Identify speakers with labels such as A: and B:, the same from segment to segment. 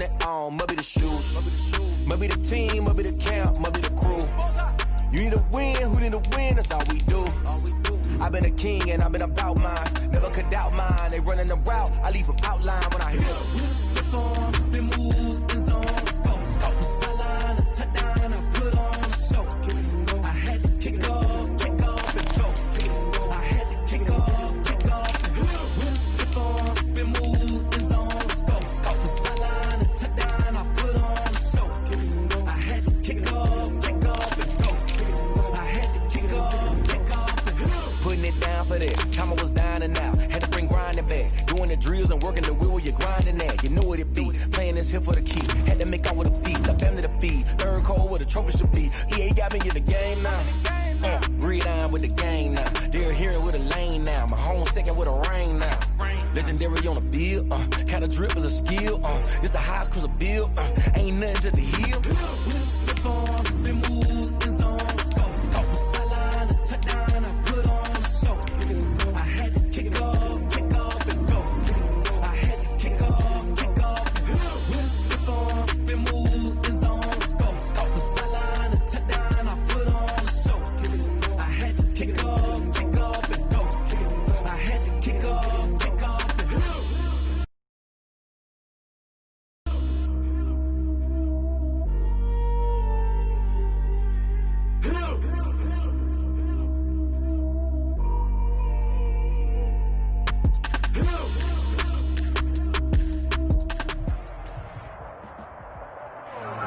A: it on, must be the shoes. Must be the team, must be the camp, must be the crew. You need a win, who need a win, that's all we do. I've been a king and I've been about mine. Never could doubt mine, they running the route, I leave them outline when I hit them. Step on, spin move, in zone, scope. Scope the sideline, a touchdown, I put on a show. I had to kick off and go. I had to kick off and go. Step on, spin move, in zone, scope. Scope the sideline, a touchdown, I put on a show. I had to kick off and go. I had to kick off and go. Putting it down for that. Time I was down and out. Had to bring grinding back. Doing the drills and working the wheel where you're grinding at. You know what it be. Playing this here for the keeps. Had to make out with a feast. A family to feed. Third cold where the trophy should be. EA got me in the game now. Gridiron with the gang now. They're here with a lane now. My home second with a rain now. Legendary on the field. Kind of drip is a skill. It's the highest cruiser bill. Ain't nothing to the hill. Slip on, spin move, in zone, scope. Scope the sideline, a touchdown, I put on a show. I had to kick off and go. I had to kick off and go. Slip on, spin move, in zone, scope. Scope the sideline, a touchdown, I put on a show. I had to kick off and go. I had to kick off and go.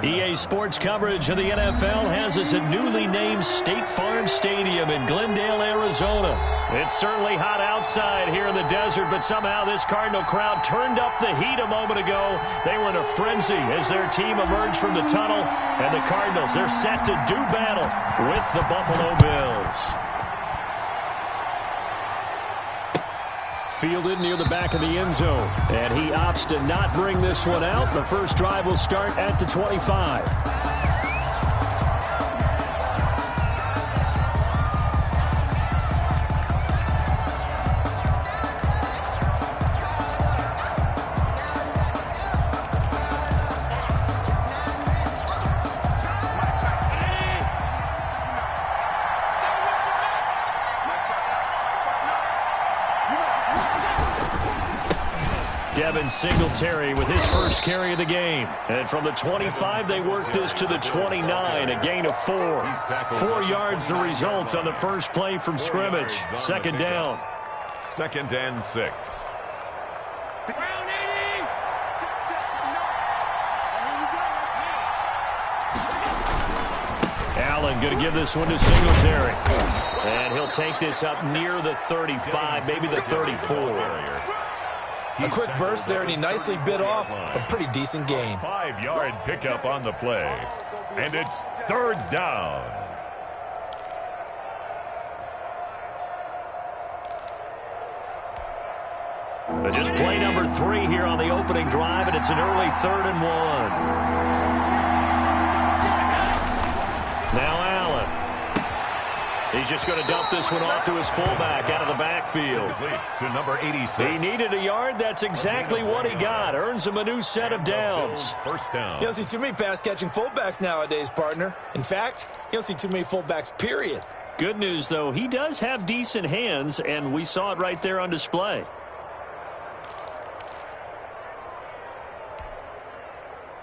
B: EA Sports coverage of the NFL has us at newly named State Farm Stadium in Glendale, Arizona. It's certainly hot outside here in the desert, but somehow this Cardinal crowd turned up the heat a moment ago. They were in a frenzy as their team emerged from the tunnel, and the Cardinals, they're set to do battle with the Buffalo Bills. Fielded near the back of the end zone. And he opts to not bring this one out. The first drive will start at the 25. Singletary with his first carry of the game. And from the 25, they work this to the 29, a gain of 4. 4 yards the result on the first play from scrimmage. Second down.
C: 2nd and 6.
B: Allen going to give this one to Singletary. And he'll take this up near the 35, maybe the 34.
D: A quick burst there, and he nicely bit off a pretty decent gain.
C: 5-yard pickup on the play. And it's 3rd down.
B: But just play number 3 here on the opening drive, and it's an early 3rd and 1. Now Allen. He's just going to dump this one off to his fullback out of the backfield.
C: To number 86.
B: He needed a yard. That's exactly what he got. Earns him a new set of downs.
C: First down.
D: You don't see too many pass-catching fullbacks nowadays, partner. In fact, you don't see too many fullbacks, period.
B: Good news, though. He does have decent hands, and we saw it right there on display.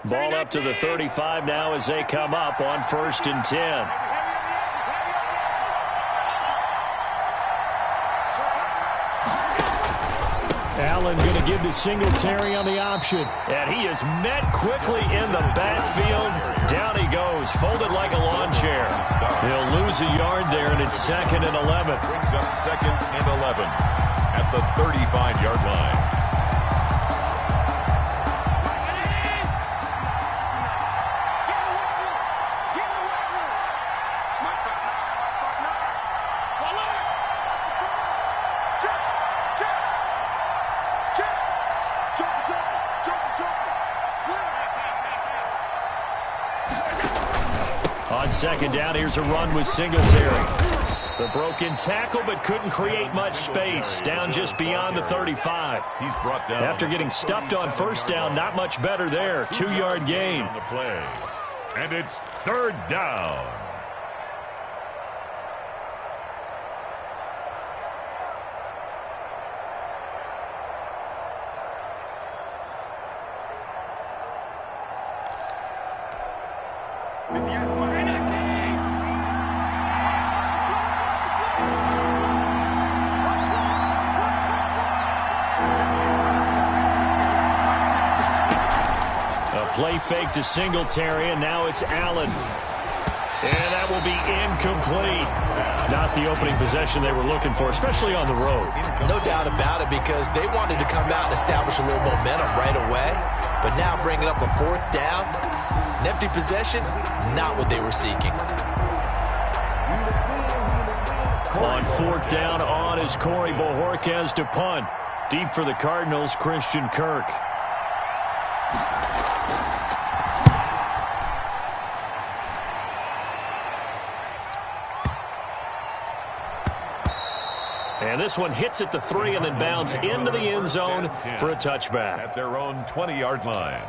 B: Ball up to the 35 now as they come up on 1st and 10. Allen going to give to Singletary on the option. And he is met quickly in the backfield. Down he goes, folded like a lawn chair. He'll lose a yard there, and it's 2nd and 11.
C: Brings up 2nd and 11 at the 35-yard line.
B: On 2nd down, here's a run with Singletary. The broken tackle, but couldn't create much space. Down just beyond the 35.
C: He's brought down.
B: After getting stuffed on first down, not much better there. 2-yard gain.
C: On the play. And it's third down.
B: Play fake to Singletary, and now it's Allen. And that will be incomplete. Not the opening possession they were looking for, especially on the road.
D: No doubt about it, because they wanted to come out and establish a little momentum right away. But now bringing up a fourth down, an empty possession, not what they were seeking.
B: On fourth down on is Corey Bojorquez to punt. Deep for the Cardinals, Christian Kirk. And this one hits at the 3 and then bounds into the end zone for a touchback.
C: At their own 20-yard line.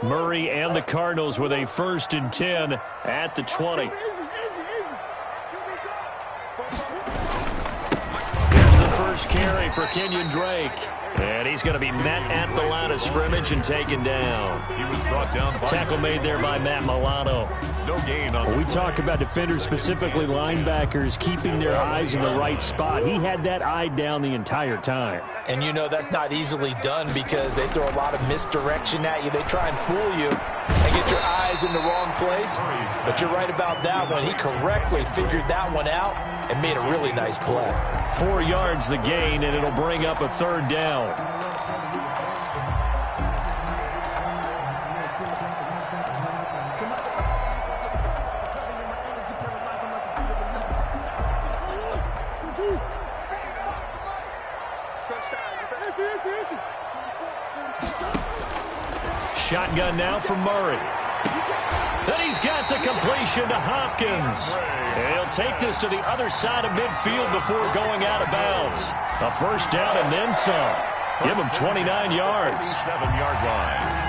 B: Murray and the Cardinals with a 1st and 10 at the 20. First carry for Kenyon Drake. And he's going to be met at the line of scrimmage and taken down.
C: He was brought down.
B: Tackle made there by Matt Milano.
C: No gain on.
E: Well, we talk about defenders, specifically linebackers, keeping their eyes in the right spot. He had that eye down the entire time.
D: And you know that's not easily done because they throw a lot of misdirection at you. They try and fool you and get your eyes in the wrong place. But you're right about that one. He correctly figured that one out and made a really nice play.
B: 4 yards the gain, and it'll bring up a 3rd down. Shotgun now for Murray. Then he's got the completion to Hopkins. And he'll take this to the other side of midfield before going out of bounds. A 1st down and then some. Give him 29 yards.
C: 7-yard line.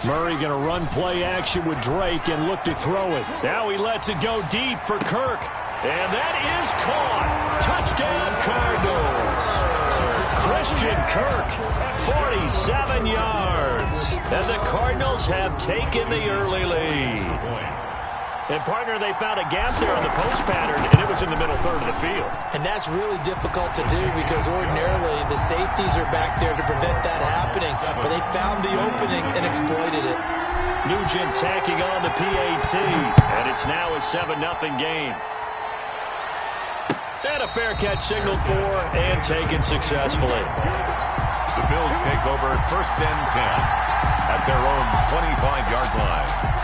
B: Murray going to run play action with Drake and look to throw it. Now he lets it go deep for Kirk. And that is caught. Touchdown, Cardinals. Christian Kirk, 47 yards. And the Cardinals have taken the early lead. And, partner, they found a gap there on the post pattern, and it was in the middle third of the field.
D: And that's really difficult to do because ordinarily the safeties are back there to prevent that happening. But they found the opening and exploited it.
B: Nugent tacking on the PAT, and it's now a 7-0 game. And a fair catch signaled for and taken successfully.
C: The Bills take over 1st and 10 at their own 25-yard line.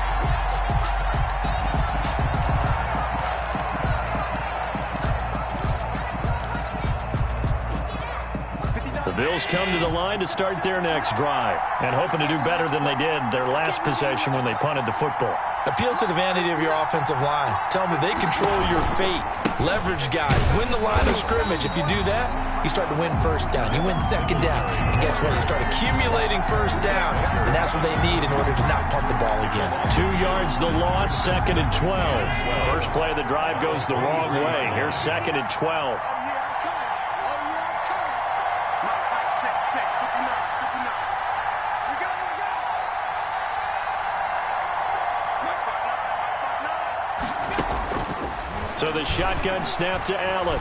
B: The Bills come to the line to start their next drive and hoping to do better than they did their last possession when they punted the football.
D: Appeal to the vanity of your offensive line. Tell them that they control your fate. Leverage guys. Win the line of scrimmage. If you do that, you start to win 1st down. You win 2nd down. And guess what? You start accumulating 1st downs. And that's what they need in order to not punt the ball again.
B: 2 yards the loss, 2nd and 12. First play of the drive goes the wrong way. Here's 2nd and 12. So the shotgun snap to Allen.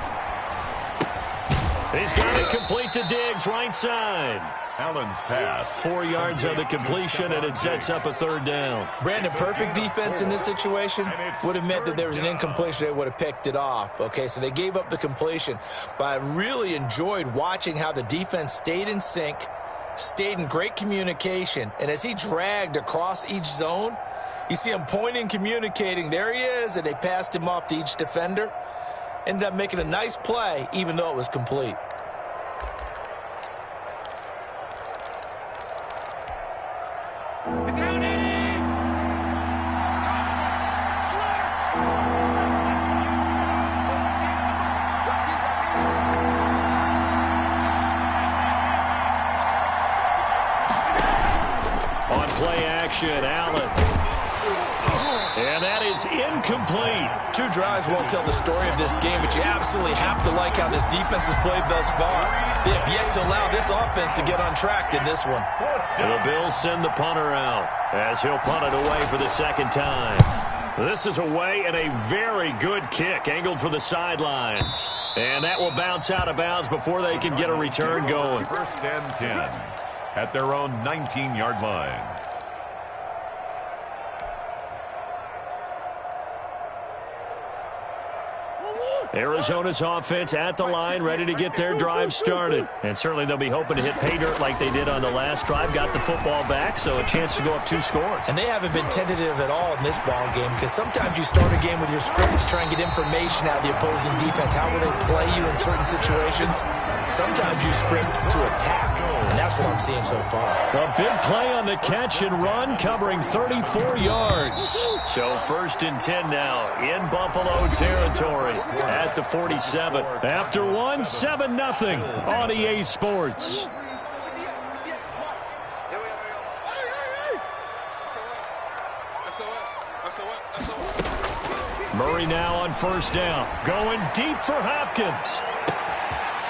B: He's got it complete to Diggs, right side.
C: Allen's pass.
B: 4 yards on the completion, and it sets up a 3rd down.
D: Brandon, perfect defense in this situation would have meant that there was an incompletion. They would have picked it off. Okay, so they gave up the completion. But I really enjoyed watching how the defense stayed in sync, stayed in great communication. And as he dragged across each zone, you see him pointing, communicating. There he is, and they passed him off to each defender. Ended up making a nice play, even though it was complete.
B: On play action, Allen. And that is incomplete.
D: 2 drives won't tell the story of this game, but you absolutely have to like how this defense has played thus far. They have yet to allow this offense to get on track in this one.
B: And the Bills send the punter out as he'll punt it away for the 2nd time. This is away and a very good kick angled for the sidelines. And that will bounce out of bounds before they can get a return going.
C: 1st and 10 at their own 19-yard line.
B: Arizona's offense at the line, ready to get their drive started. And certainly they'll be hoping to hit pay dirt like they did on the last drive. Got the football back, so a chance to go up 2 scores.
D: And they haven't been tentative at all in this ball game, because sometimes you start a game with your script to try and get information out of the opposing defense. How will they play you in certain situations? Sometimes you script to attack, and that's what I'm seeing so far.
B: A big play on the catch and run, covering 34 yards. So 1st and 10 now in Buffalo territory at the 47. After 1, 7-0 on EA Sports. Murray now on 1st down. Going deep for Hopkins.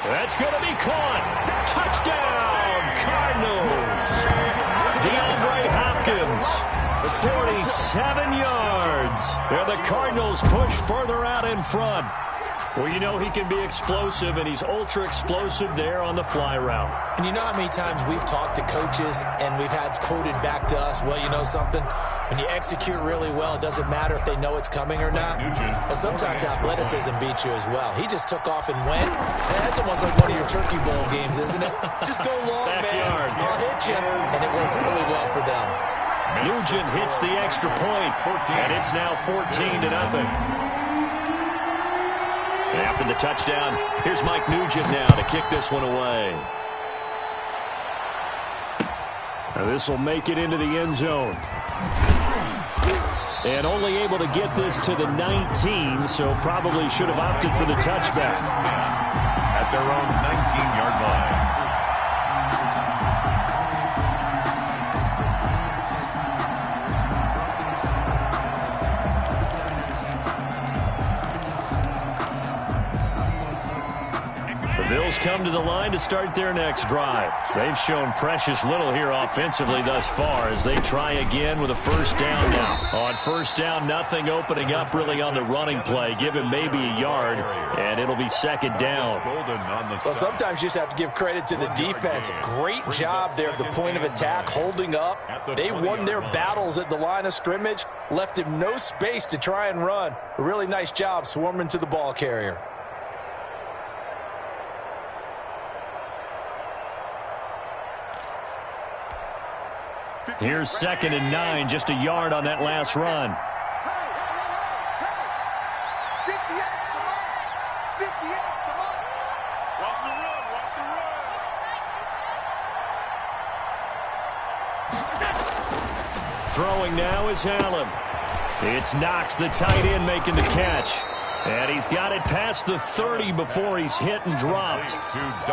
B: That's going to be caught. Touchdown, Cardinals. DeAndre Hopkins, 47 yards. And the Cardinals push further out in front. Well, you know he can be explosive, and he's ultra-explosive there on the fly route.
D: And you know how many times we've talked to coaches and we've had quoted back to us, well, you know something? When you execute really well, it doesn't matter if they know it's coming or not. Well, sometimes athleticism beats you as well. He just took off and went. That's almost like one of your Turkey Bowl games, isn't it? Just go long,
B: Backyard.
D: man. I'll hit you. And it worked really well for them.
B: Nugent hits the extra point, and it's now 14-0. After the touchdown, here's Mike Nugent now to kick this one away. Now this will make it into the end zone. And only able to get this to the 19, so probably should have opted for the touchback.
C: At their own 19-yard line.
B: Bills come to the line to start their next drive. They've shown precious little here offensively thus far as they try again with a 1st down now. On 1st down, nothing opening up really on the running play. Give him maybe a yard, and it'll be 2nd down.
D: Well, sometimes you just have to give credit to the defense. Great job there at the point of attack, holding up. They won their battles at the line of scrimmage, left him no space to try and run. A really nice job swarming to the ball carrier.
B: Here's 2nd and 9, just a yard on that last run. Throwing now is Allen. It's Knox, the tight end, making the catch. And he's got it past the 30 before he's hit and dropped.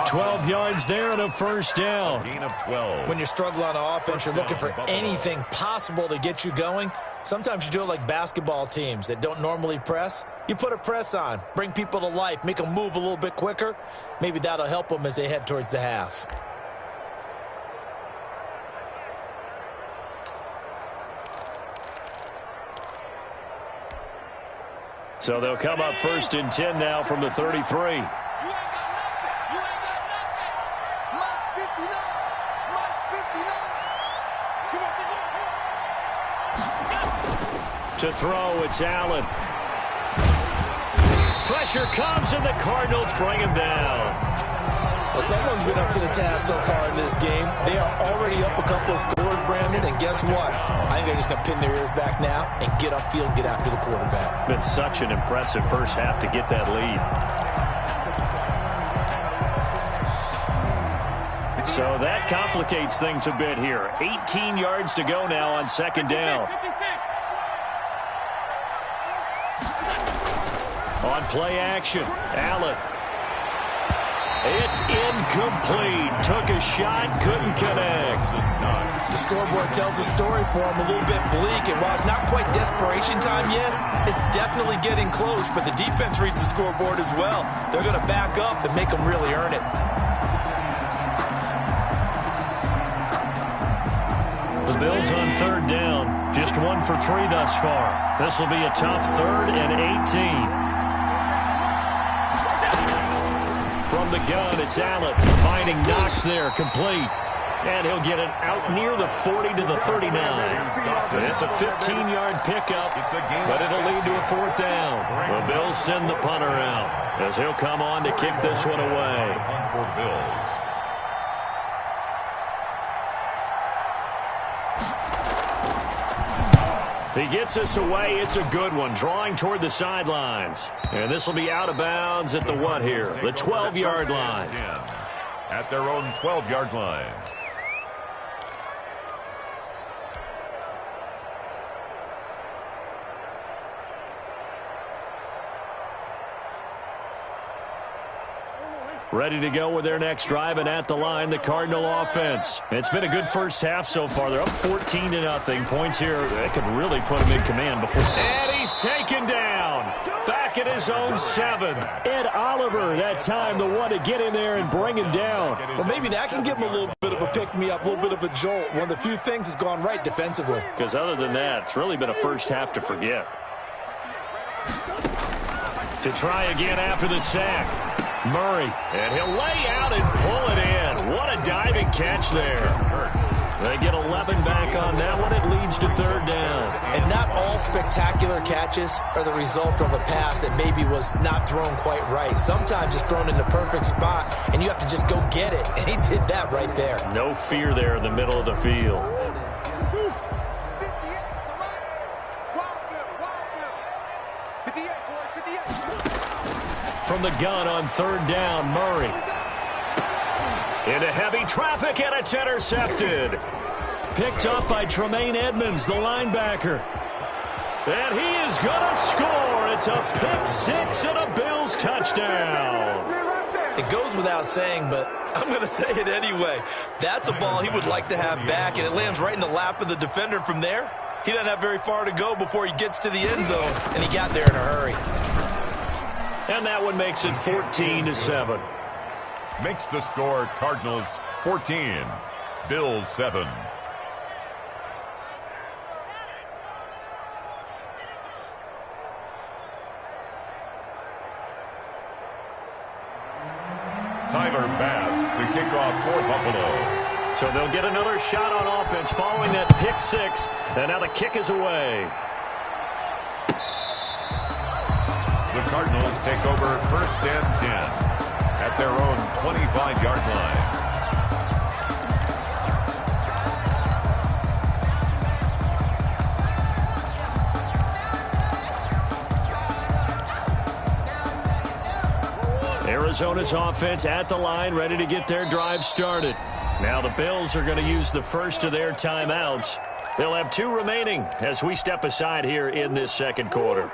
B: 12 yards there and a 1st down.
C: Gain of 12.
D: When you're struggling on offense, you're looking for anything possible to get you going. Sometimes you do it like basketball teams that don't normally press. You put a press on, bring people to life, make them move a little bit quicker. Maybe that'll help them as they head towards the half.
B: So they'll come up 1st and 10 now from the 33. To throw, it's Allen. Pressure comes, and the Cardinals bring him down.
D: Well, someone's been up to the task so far in this game. They are already up a couple of scores, Brandon, and guess what? I think they're just going to pin their ears back now and get upfield and get after the quarterback.
B: Been such an impressive first half to get that lead. So that complicates things a bit here. 18 yards to go now on second down. On play action, Allen. It's incomplete. Took a shot, couldn't connect.
D: The scoreboard tells a story for him, a little bit bleak, and while it's not quite desperation time yet, it's definitely getting close, but the defense reads the scoreboard as well. They're going to back up and make them really earn it.
B: The Bills on third down, just 1 for 3 thus far. This will be a tough 3rd and 18. From the gun, it's Allen finding Knox there, complete. And he'll get it out near the 40 to the 39. It's a 15-yard pickup, but it'll lead to a 4th down. The Bills send the punter out as he'll come on to kick this one away.
C: For the Bills.
B: He gets us away. It's a good one, drawing toward the sidelines. And this will be out of bounds at the what here? The 12-yard line.
C: At their own 12-yard line.
B: Ready to go with their next drive, and at the line, the Cardinal offense. It's been a good first half so far. They're up 14-0. Points here, they could really put him in command before. And he's taken down. Back at his own 7. Ed Oliver, that time, the one to get in there and bring him down.
D: Well, maybe that can give him a little bit of a pick-me-up, a little bit of a jolt. One of the few things has gone right defensively.
B: Because other than that, it's really been a first half to forget. To try again after the sack. Murray, and he'll lay out and pull it in. What a diving catch there. They get 11 back on that one. It leads to 3rd down.
D: And not all spectacular catches are the result of a pass that maybe was not thrown quite right. Sometimes it's thrown in the perfect spot, and you have to just go get it. And he did that right there.
B: No fear there in the middle of the field. From the gun on 3rd down, Murray. Into heavy traffic, and it's intercepted. Picked up by Tremaine Edmonds, the linebacker. And he is going to score. It's a pick 6 and a Bills touchdown.
D: It goes without saying, but I'm going to say it anyway. That's a ball he would like to have back, and it lands right in the lap of the defender from there. He doesn't have very far to go before he gets to the end zone, and he got there in a hurry.
B: And that one makes it 14-7.
C: Makes the score Cardinals 14, Bills 7. Tyler Bass to kick off for Buffalo.
B: So they'll get another shot on offense following that pick 6, and now the kick is away.
C: The Cardinals take over 1st and 10 at their own 25-yard line.
B: Arizona's offense at the line, ready to get their drive started. Now the Bills are going to use the first of their timeouts. They'll have 2 remaining as we step aside here in this second quarter.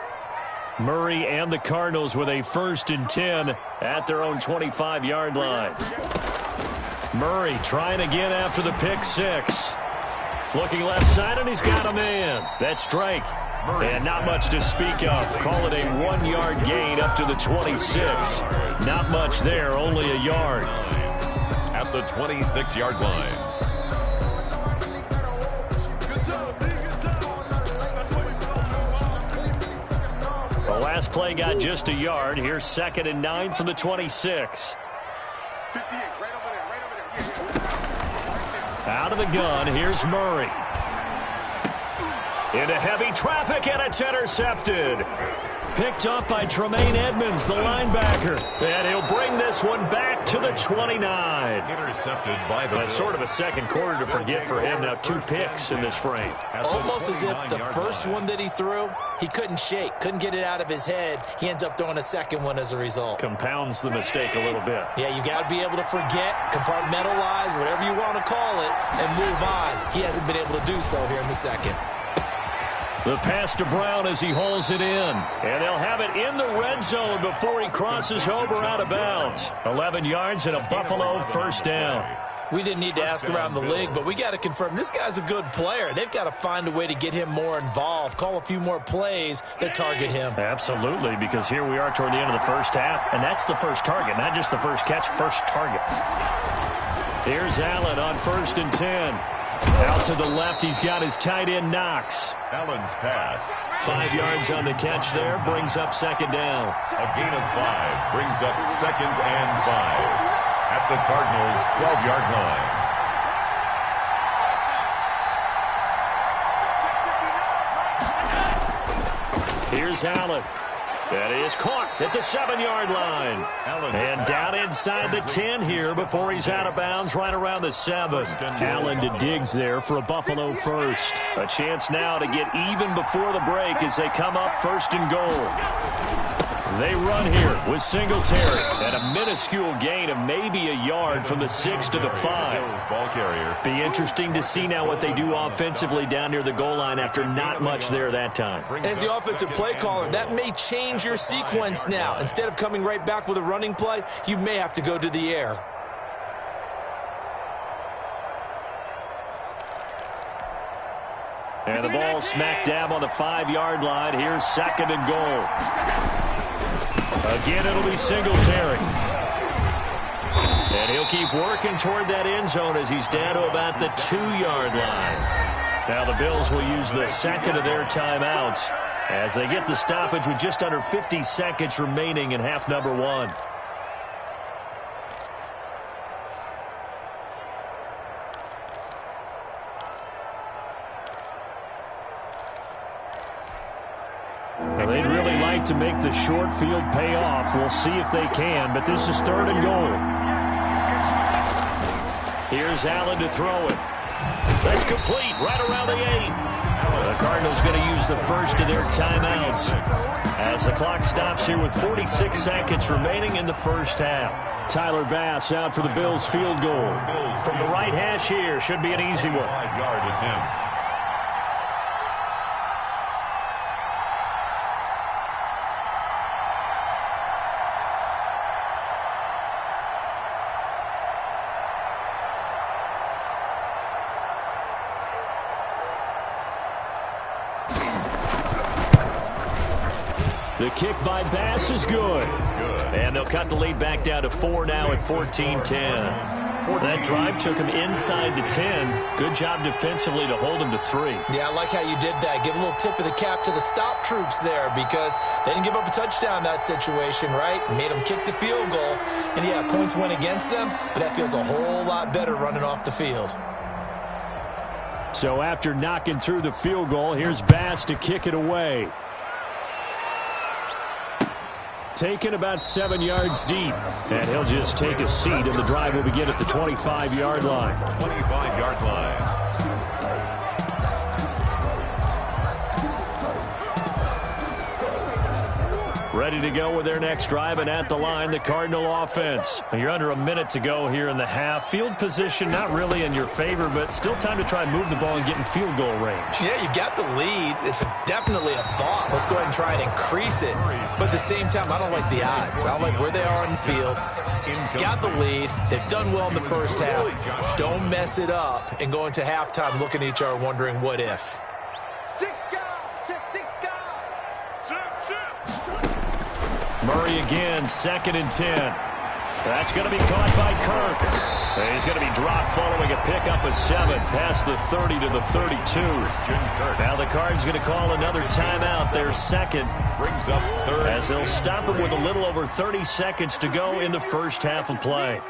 B: Murray and the Cardinals with a 1st and 10 at their own 25-yard line. Murray trying again after the pick 6. Looking left side, and he's got a man. That's Drake. And not much to speak of. Call it a 1-yard gain up to the 26. Not much there, only a yard.
C: At the 26-yard line.
B: The last play got just a yard. Here's 2nd and 9 from the 26. Out of the gun, here's Murray. Into heavy traffic, and it's intercepted. Picked up by Tremaine Edmonds, the linebacker. And he'll bring this one back to the 29.
C: Intercepted by the
B: That's sort of a second quarter to forget for him. Now 2 picks in this frame.
D: Almost as if the first one that he threw, he couldn't shake, couldn't get it out of his head. He ends up throwing a second one as a result.
B: Compounds the mistake a little bit.
D: Yeah, you got to be able to forget, compartmentalize, whatever you want to call it, and move on. He hasn't been able to do so here in the second.
B: The pass to Brown as he hauls it in. And they'll have it in the red zone before he crosses over out of bounds. 11 yards and a Buffalo first down.
D: We didn't need to ask around the league, but we got to confirm this guy's a good player. They've got to find a way to get him more involved, call a few more plays that target him.
B: Absolutely, because here we are toward the end of the first half, and that's the first target, not just the first catch, first target. Here's Allen on 1st and 10. Out to the left, he's got his tight end Knox.
C: Allen's pass.
B: 5 yards on the catch there, brings up second down.
C: A gain of 5 brings up 2nd and 5 at the Cardinals' 12-yard line.
B: Here's Allen. That is caught at the 7-yard line. And down inside the 10 here before he's out of bounds right around the 7. Allen to Diggs there for a Buffalo first. A chance now to get even before the break as they come up 1st and goal. They run here with Singletary and a minuscule gain of maybe a yard from the 6 to the 5.
C: Ball carrier.
B: Be interesting to see now what they do offensively down near the goal line after not much there that time.
D: As the offensive play caller, that may change your sequence now. Instead of coming right back with a running play, you may have to go to the air.
B: And the ball smack dab on the 5-yard line. Here's 2nd and goal. Again, it'll be Singletary. And he'll keep working toward that end zone as he's down to about the 2-yard line. Now the Bills will use the second of their timeouts as they get the stoppage with just under 50 seconds remaining in half number 1. They'd really like to make the short field pay off. We'll see if they can, but this is 3rd and goal. Here's Allen to throw it. That's complete right around the 8. The Cardinals going to use the first of their timeouts as the clock stops here with 46 seconds remaining in the first half. Tyler Bass out for the Bills field goal. From the right hash here, should be an easy one.
C: 5-yard attempt.
B: The kick by Bass is good. And they'll cut the lead back down to 4 now at 14-10. That drive took him inside the 10. Good job defensively to hold him to 3.
D: Yeah, I like how you did that. Give a little tip of the cap to the stop troops there because they didn't give up a touchdown in that situation, right? Made them kick the field goal. And, yeah, points went against them, but that feels a whole lot better running off the field.
E: So after knocking through the field goal, here's Bass to kick it away. Taken about 7 yards deep. And he'll just take a seat, and the drive will begin at the 25-yard line.
C: 25-yard line.
B: Ready to go with their next drive, and at the line, the Cardinal offense. You're under a minute to go here in the half. Field position not really in your favor, but still time to try and move the ball and get in field goal range.
D: Yeah, you've got the lead. It's definitely a thought. Let's go ahead and try and increase it. But at the same time, I don't like the odds. I don't like where they are on the field. Got the lead. They've done well in the first half. Don't mess it up and go into halftime looking at each other wondering what if.
B: Murray again, 2nd and 10. That's going to be caught by Kirk. He's going to be dropped following a pickup of 7 past the 30 to the 32. Now the Cards going to call another timeout, their second.
C: Brings up 3rd.
B: As they'll stop it with a little over 30 seconds to go in the first half of play.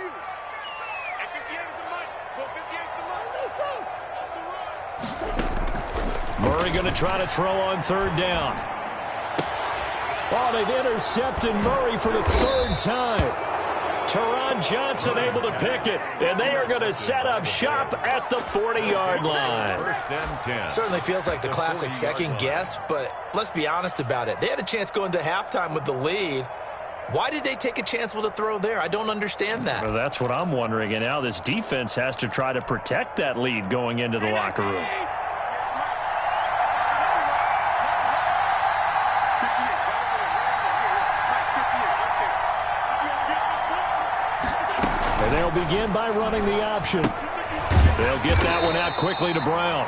B: Murray going to try to throw on third down.
E: Oh, they've intercepted Murray for the third time.
B: Teron Johnson able to pick it, and they are going to set up shop at the 40-yard line.
C: First and 10.
D: Certainly feels like the classic second guess, but let's be honest about it. They had a chance going to halftime with the lead. Why did they take a chance with a throw there? I don't understand that.
B: Well, that's what I'm wondering, and now this defense has to try to protect that lead going into the locker room.
E: And they'll begin by running the option.
B: They'll get that one out quickly to Brown.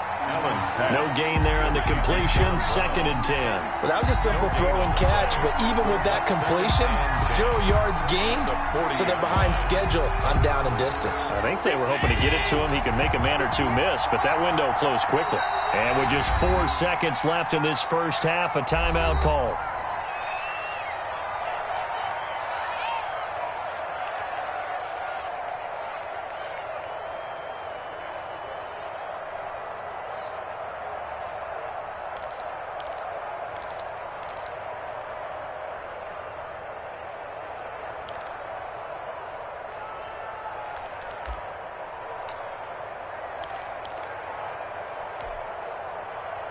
B: No gain there on the completion, 2nd and 10.
D: Well, that was a simple throw and catch, but even with that completion, 0 yards gained, so they're behind schedule on down and distance.
B: I think they were hoping to get it to him. He could make a man or two miss, but that window closed quickly. And with just 4 seconds left in this first half, a timeout call.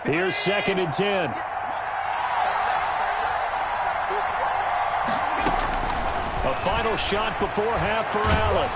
E: Here's 2nd and 10.
B: A final shot before half for Allen.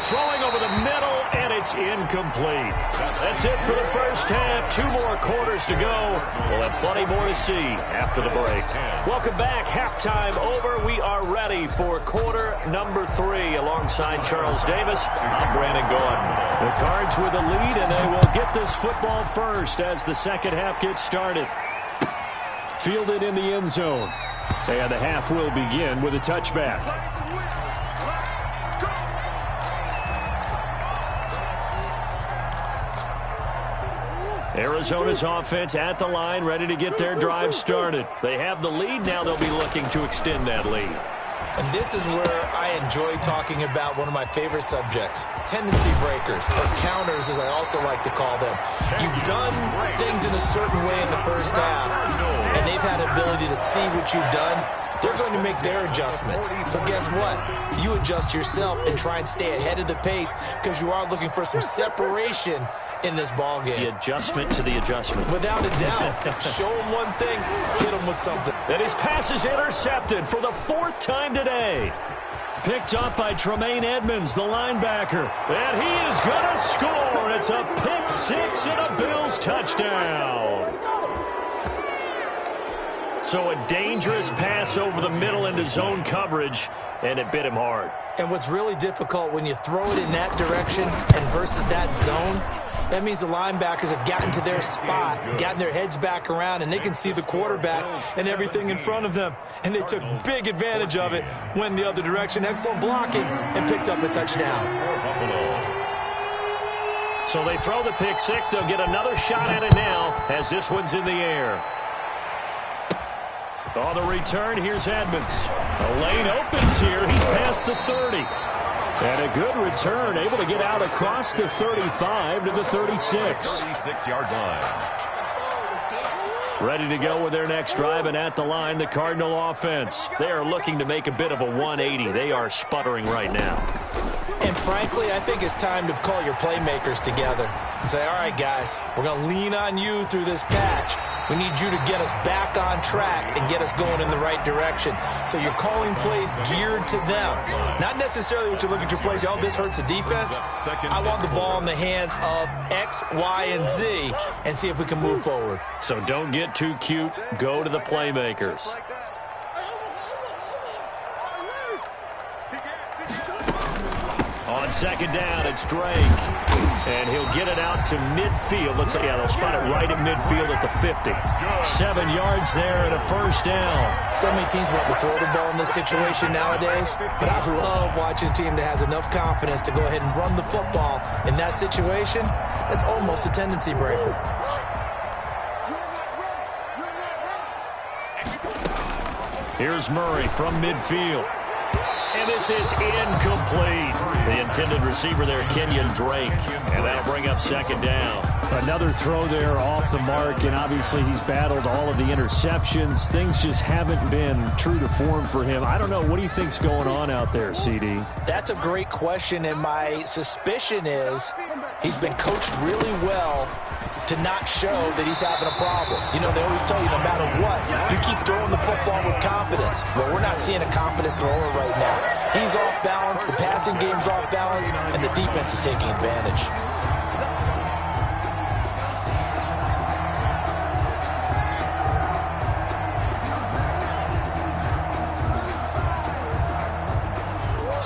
B: Throwing over the middle, and it's incomplete. That's it for the first half. 2 more quarters to go. We'll have plenty more to see after the break. Welcome back. Halftime over. We are ready for quarter number 3. Alongside Charles Davis, I'm Brandon Gordon. The Cards with a lead, and they will get this football first as the second half gets started.
E: Fielded in the end zone. And the half will begin with a touchback.
B: Arizona's offense at the line, ready to get their drive started. They have the lead. Now they'll be looking to extend that lead.
D: And this is where I enjoy talking about one of my favorite subjects, tendency breakers, or counters as I also like to call them. You've done things in a certain way in the first half, and they've had the ability to see what you've done. They're going to make their adjustments. So guess what? You adjust yourself and try and stay ahead of the pace because you are looking for some separation in this ball game.
B: The adjustment to the adjustment.
D: Without a doubt. Show them one thing, hit them with something.
B: And his pass is intercepted for the 4th time today. Picked up by Tremaine Edmonds, the linebacker. And he is going to score. It's a pick 6 and a Bills touchdown. So a dangerous pass over the middle into zone coverage, and it bit him hard.
D: And what's really difficult when you throw it in that direction and versus that zone, that means the linebackers have gotten to their spot, gotten their heads back around, and they can see the quarterback and everything in front of them. And they took big advantage of it, went the other direction, excellent blocking, and picked up a touchdown.
B: So they throw the pick 6. They'll get another shot at it now as this one's in the air. On the return, here's Edmonds. A lane opens here. He's past the 30.
E: And a good return, able to get out across the 35 to the 36.
C: 36-yard line.
B: Ready to go with their next drive, and at the line, the Cardinal offense. They are looking to make a bit of a 180. They are sputtering right now.
D: And frankly, I think it's time to call your playmakers together and say, all right, guys, we're going to lean on you through this patch. We need you to get us back on track and get us going in the right direction. So you're calling plays geared to them. Not necessarily what you look at your plays, oh, this hurts the defense. I want the ball in the hands of X, Y, and Z and see if we can move forward.
B: So don't get too cute. Go to the playmakers. On second down, it's Drake. And he'll get it out to midfield. Let's say, yeah, they'll spot it right at midfield at the 50. 7 yards there and a first down.
D: So many teams want to throw the ball in this situation nowadays, but I love watching a team that has enough confidence to go ahead and run the football. In that situation, that's almost a tendency breaker.
B: Here's Murray from midfield. And this is incomplete. The intended receiver there, Kenyon Drake. And that'll bring up second down.
E: Another throw there off the mark, and obviously he's battled all of the interceptions. Things just haven't been true to form for him. I don't know. What do you think's going on out there, CD?
D: That's a great question, and my suspicion is he's been coached really well to not show that he's having a problem. You know, they always tell you no matter what, you keep throwing the football with confidence. Well, we're not seeing a confident thrower right now. He's off balance, the passing game's off balance, and the defense is taking advantage.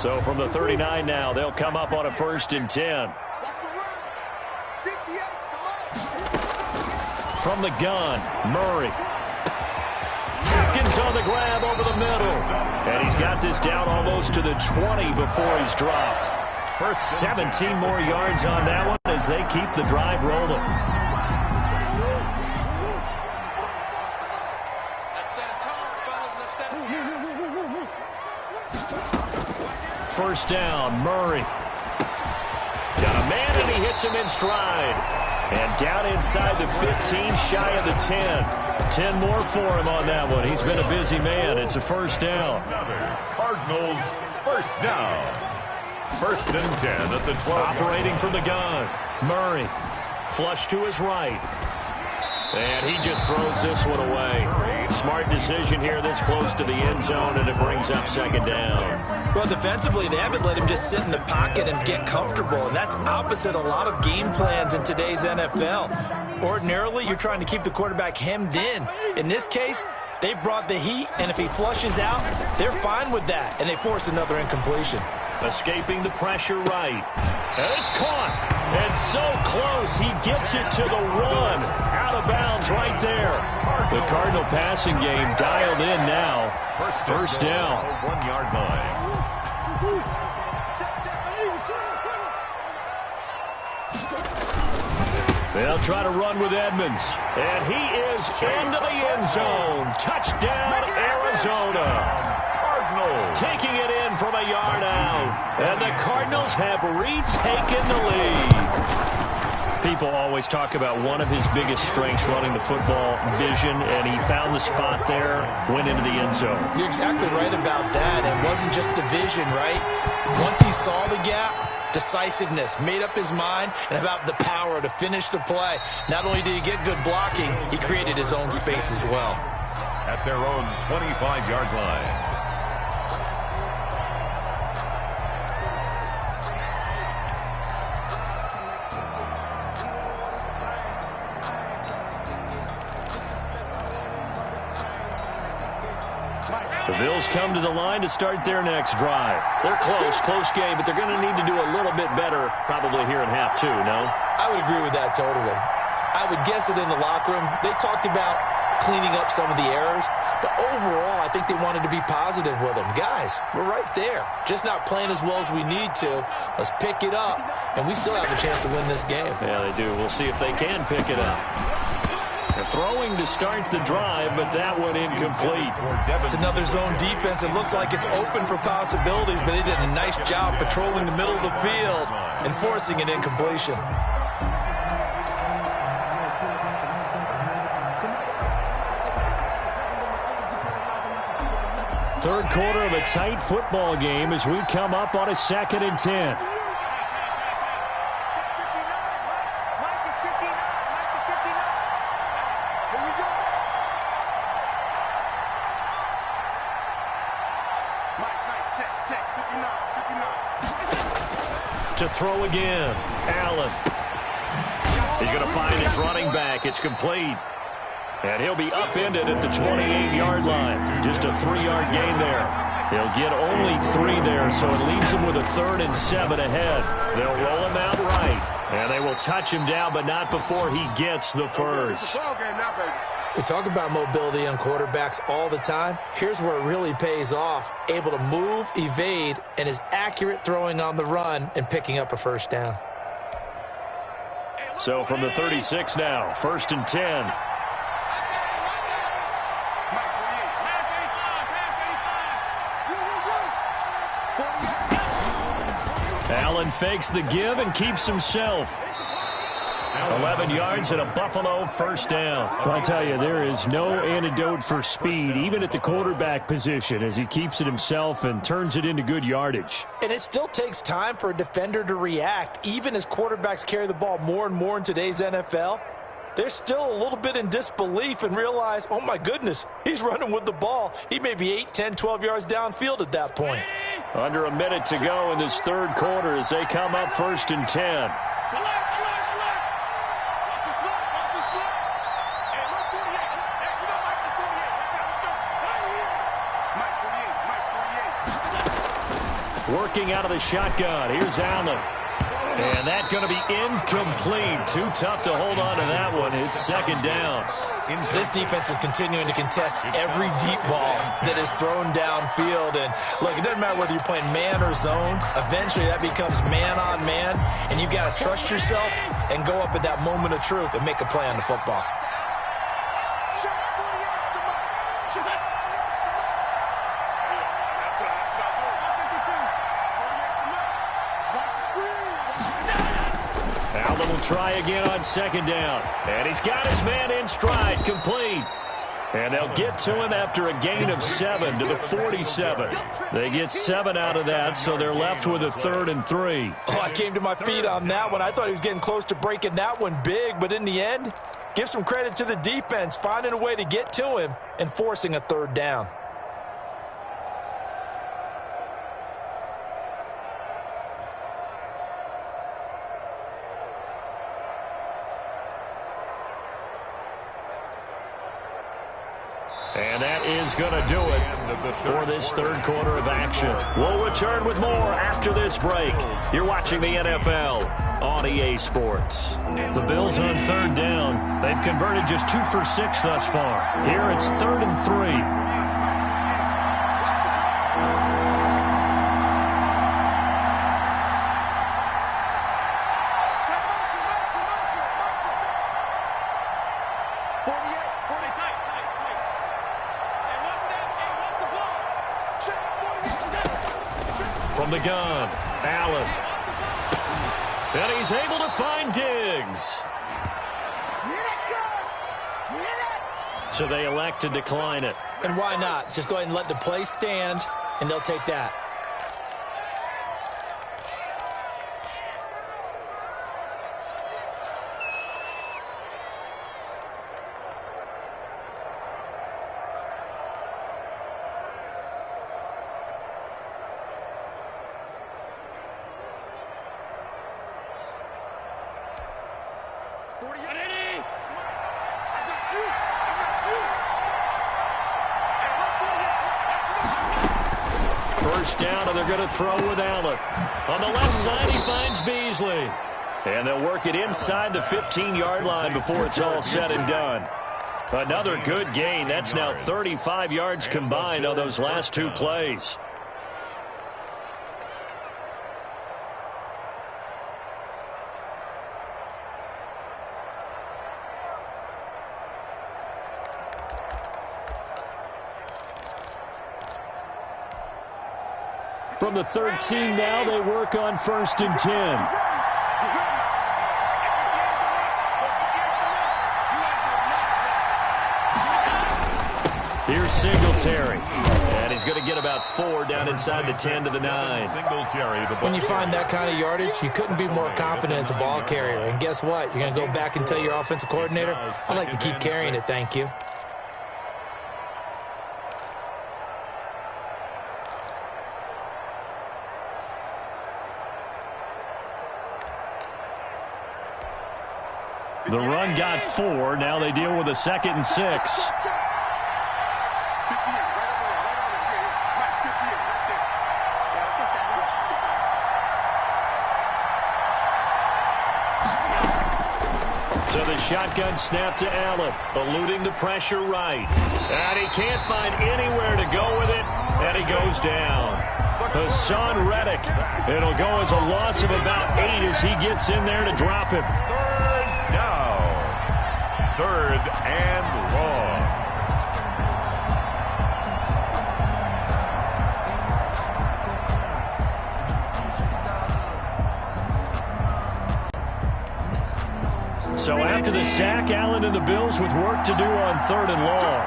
B: So from the 39 now, they'll come up on a 1st and 10. From the gun, Murray. Hopkins on the grab over the middle. And he's got this down almost to the 20 before he's dropped. First 17 more yards on that one as they keep the drive rolling. First down, Murray. Got a man, and he hits him in stride. And down inside the 15, shy of the 10. 10 more for him on that one. He's been a busy man. It's a first down.
C: Cardinals first down. 1st and 10 at the 12.
B: Operating from the gun. Murray. Flush to his right. And he just throws this one away. Smart decision here this close to the end zone, and it brings up second down.
D: Well, defensively, they haven't let him just sit in the pocket and get comfortable, and that's opposite a lot of game plans in today's NFL. Ordinarily, you're trying to keep the quarterback hemmed in. In this case, they brought the heat, and if he flushes out, they're fine with that, and they force another incompletion.
B: Escaping the pressure right. And it's caught. And so close, he gets it to the run. Out of bounds right there. The Cardinal passing game dialed in now. First down.
C: 1-yard line.
B: They'll try to run with Edmonds. And he is into the end zone. Touchdown, Arizona. Taking it in from a yard out. And the Cardinals have retaken the lead. People always talk about one of his biggest strengths running the football, vision, and he found the spot there, went into the end zone.
D: You're exactly right about that. It wasn't just the vision, right? Once he saw the gap, decisiveness, made up his mind, and about the power to finish the play. Not only did he get good blocking, he created his own space as well.
C: At their own 25-yard line.
B: The Bills come to the line to start their next drive. They're close game, but they're going to need to do a little bit better probably here in half two, no?
D: I would agree with that totally. I would guess that in the locker room, they talked about cleaning up some of the errors, but overall, I think they wanted to be positive with them. Guys, we're right there. Just not playing as well as we need to. Let's pick it up, and we still have a chance to win this game.
B: Yeah, they do. We'll see if they can pick it up. They're throwing to start the drive, but that one incomplete.
D: It's another zone defense. It looks like it's open for possibilities, but they did a nice job patrolling the middle of the field and forcing an incompletion.
E: Third quarter of a tight football game as we come up on a 2nd and 10.
B: To throw again. Allen. He's going to find his running back. It's complete. And he'll be upended at the 28-yard line. Just a 3-yard gain there. He'll get only 3 there, so it leaves him with a 3rd and 7 ahead. They'll roll him out right. And they will touch him down, but not before he gets the first.
D: We talk about mobility on quarterbacks all the time. Here's where it really pays off. Able to move, evade, and is accurate throwing on the run and picking up a first down.
B: So from the 36 now, 1st and 10. Allen fakes the give and keeps himself. 11 yards and a Buffalo first down.
E: Well, I'll tell you, there is no antidote for speed, even at the quarterback position, as he keeps it himself and turns it into good yardage.
D: And it still takes time for a defender to react. Even as quarterbacks carry the ball more and more in today's NFL, they're still a little bit in disbelief and realize, oh my goodness, he's running with the ball. He may be 8, 10, 12 yards downfield at that point.
B: Under a minute to go in this third quarter as they come up 1st and 10. Working out of the shotgun. Here's Allen. And that's going to be incomplete. Too tough to hold on to that one. It's 2nd down.
D: This defense is continuing to contest every deep ball that is thrown downfield. And look, it doesn't matter whether you're playing man or zone. Eventually that becomes man on man. And you've got to trust yourself and go up at that moment of truth and make a play on the football.
B: Allen will try again on 2nd down. And he's got his man in stride, complete. And they'll get to him after a gain of 7 to the 47. They get 7 out of that, so they're left with a 3rd and 3.
D: Oh, I came to my feet on that one. I thought he was getting close to breaking that one big, but in the end, give some credit to the defense, finding a way to get to him and forcing a 3rd down.
B: And that is going to do it for this third quarter of action. We'll return with more after this break. You're watching the NFL on EA Sports.
E: The Bills on 3rd down. They've converted just 2 for 6 thus far. Here it's 3rd and 3. From the gun, Allen. And he's able to find Diggs. So they elect to decline it.
D: And why not? Just go ahead and let the play stand, and they'll take that.
B: First down, and they're going to throw with Allen. On the left side, he finds Beasley. And they'll work it inside the 15-yard line before it's all said and done. Another good gain. That's now 35 yards combined on those last 2 plays.
E: From the 13 now, they work on 1st and 10. Here's Singletary. And he's going to get about 4 down inside the 10 to the 9.
D: When you find that kind of yardage, you couldn't be more confident as a ball carrier. And guess what? You're going to go back and tell your offensive coordinator, I'd like to keep carrying it, thank you.
E: The run got 4. Now they deal with a 2nd and 6. So the shotgun snap to Allen, eluding the pressure right. And he can't find anywhere to go with it, and he goes down. Hassan Reddick. It'll go as a loss of about 8 as he gets in there to drop him.
C: 3rd and long.
B: So after the sack, Allen and the Bills with work to do on 3rd and long.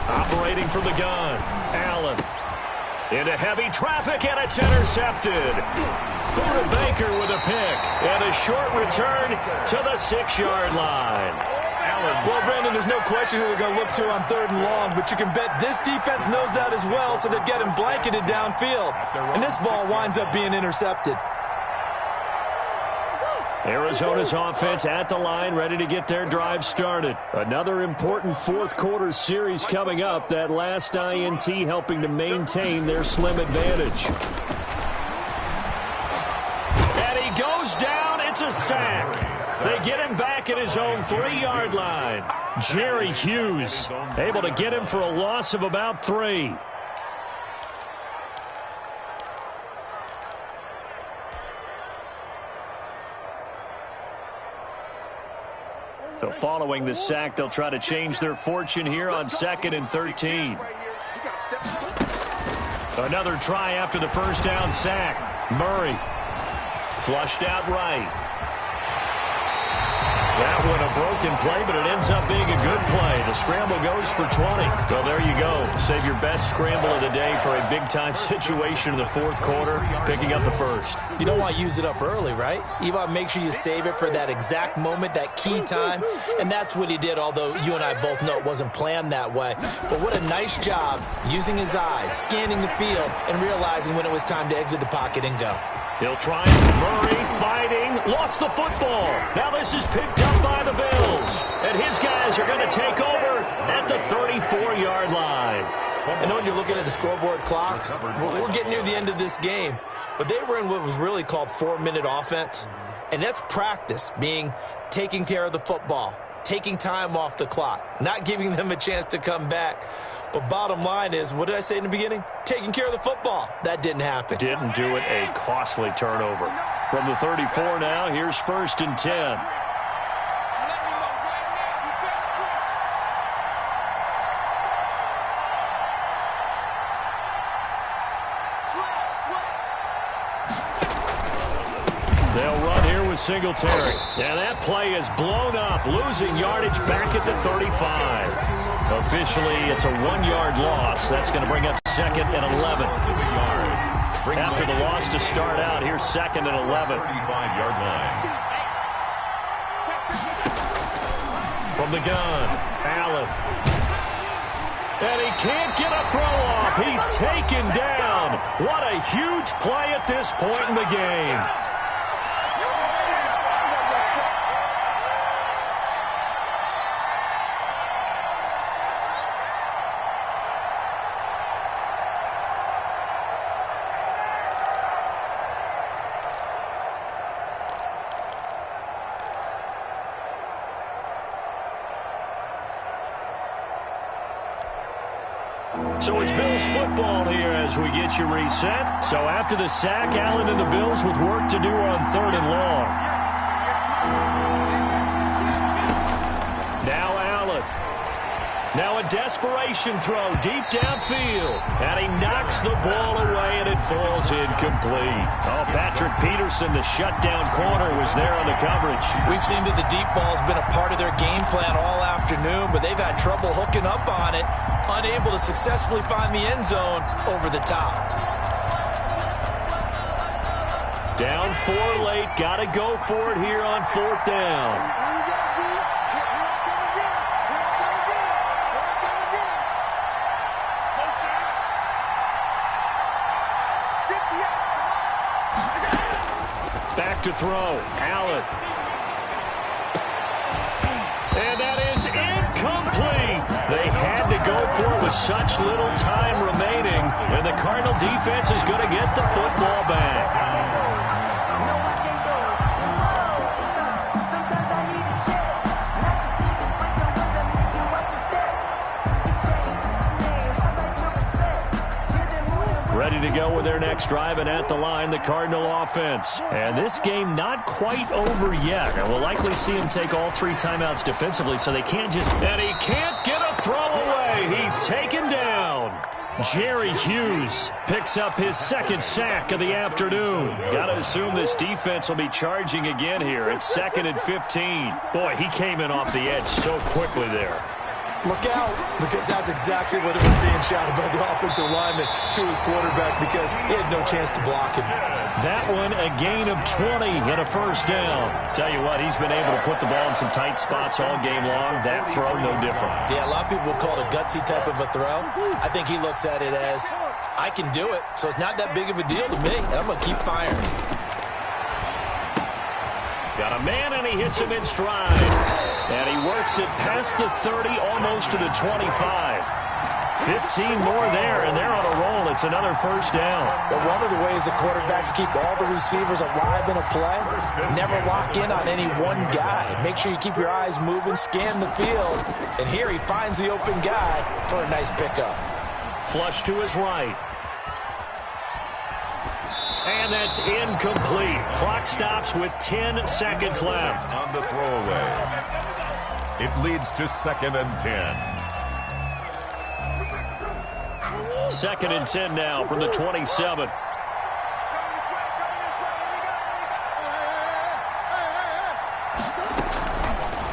B: Operating from the gun, Allen. Into heavy traffic, and it's intercepted. Buda Baker with a pick, and a short return to the 6-yard line.
D: Well, Brandon, there's no question who they're going to look to on 3rd and long, but you can bet this defense knows that as well, so they're getting blanketed downfield. And this ball winds up being intercepted.
B: Arizona's offense at the line, ready to get their drive started. Another important 4th quarter series coming up. That last INT helping to maintain their slim advantage. And he goes down. It's a sack. They get him back at his own 3-yard line. Jerry Hughes able to get him for a loss of about 3. So following the sack, they'll try to change their fortune here on 2nd and 13. Another try after the first down sack. Murray flushed out right. That one a broken play, but it ends up being a good play. The scramble goes for 20. So there you go. Save your best scramble of the day for a big-time situation in the 4th quarter, picking up the first.
D: You don't want to use it up early, right? You want to make sure you save it for that exact moment, that key time. And that's what he did, although you and I both know it wasn't planned that way. But what a nice job using his eyes, scanning the field, and realizing when it was time to exit the pocket and go.
B: He'll try it. Murray fighting. Lost the football. Now this is picked up by the Bills. And his guys are going to take over at the 34-yard line.
D: I know when you're looking at the scoreboard clock, we're getting near the end of this game. But they were in what was really called 4-minute offense. And that's practice, meaning taking care of the football, taking time off the clock, not giving them a chance to come back. But bottom line is, what did I say in the beginning? Taking care of the football. That didn't happen.
B: Didn't do it. A costly turnover. From the 34 now, here's 1st and 10. They'll run here with Singletary. And that play is blown up, losing yardage back at the 35. Officially, it's a 1-yard loss. That's going to bring up 2nd and 11. After the loss to start out, here's 2nd and 11.
C: 35-yard line.
B: From the gun, Allen. And he can't get a throw off. He's taken down. What a huge play at this point in the game. So it's Bills football here as we get you reset. So after the sack, Allen and the Bills with work to do on 3rd and long. Now Allen. Now a desperation throw deep downfield. And he knocks the ball away, and it falls incomplete. Oh, Patrick Peterson, the shutdown corner, was there on the coverage.
D: We've seen that the deep ball has been a part of their game plan all afternoon, but they've had trouble hooking up on it, unable to successfully find the end zone over the top.
B: Down 4 late. Got to go for it here on 4th down. Back to throw. Allen. And that is incomplete. They had to go for it with such little time remaining. And the Cardinal defense is going to get the football back. Ready to go with their next drive, and at the line, the Cardinal offense. And this game not quite over yet. And we'll likely see him take all 3 timeouts defensively, so they can't just... And he can't get a throw away. He's taken down. Jerry Hughes picks up his 2nd sack of the afternoon. Got to assume this defense will be charging again here. It's 2nd and 15. Boy, he came in off the edge so quickly there.
D: Look out, because that's exactly what it was being shouted by the offensive lineman to his quarterback, because he had no chance to block him.
B: That one, a gain of 20 and a 1st down. Tell you what, he's been able to put the ball in some tight spots all game long. That throw, no different.
D: Yeah, a lot of people will call it a gutsy type of a throw. I think he looks at it as, I can do it, so it's not that big of a deal to me, and I'm going to keep firing.
B: Got a man, and he hits him in stride. And he works it past the 30, almost to the 25. 15 more there, and they're on a roll. It's another 1st down.
F: But one of the ways the quarterbacks keep all the receivers alive in a play, never lock in on any one guy. Make sure you keep your eyes moving, scan the field. And here he finds the open guy for a nice pickup.
B: Flush to his right. And that's incomplete. Clock stops with 10 seconds left.
C: On the throwaway. It leads to 2nd and 10.
B: 2nd and 10 now from the 27.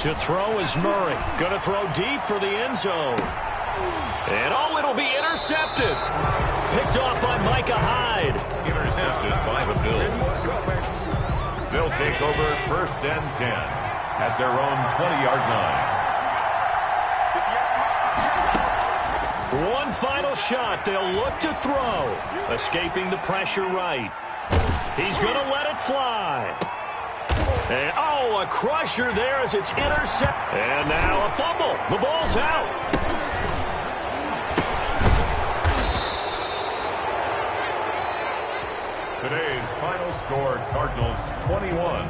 B: To throw is Murray. Going to throw deep for the end zone. And it'll be intercepted. Picked off by Micah Hyde.
C: Intercepted by the Bills. They'll take over 1st and 10 at their own 20-yard line.
B: One final shot. They'll look to throw. Escaping the pressure right. He's going to let it fly. And, a crusher there as it's intercepted. And now a fumble. The ball's out.
C: Today's final score, Cardinals 21.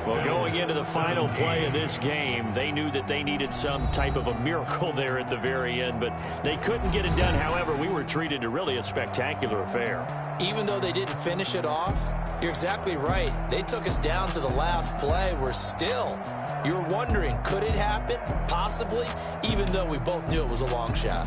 B: Well, going into the final play of this game, they knew that they needed some type of a miracle there at the very end, but they couldn't get it done. However, we were treated to really a spectacular affair.
D: Even though they didn't finish it off, you're exactly right. They took us down to the last play. We're still, you're wondering, could it happen? Possibly, even though we both knew it was a long shot.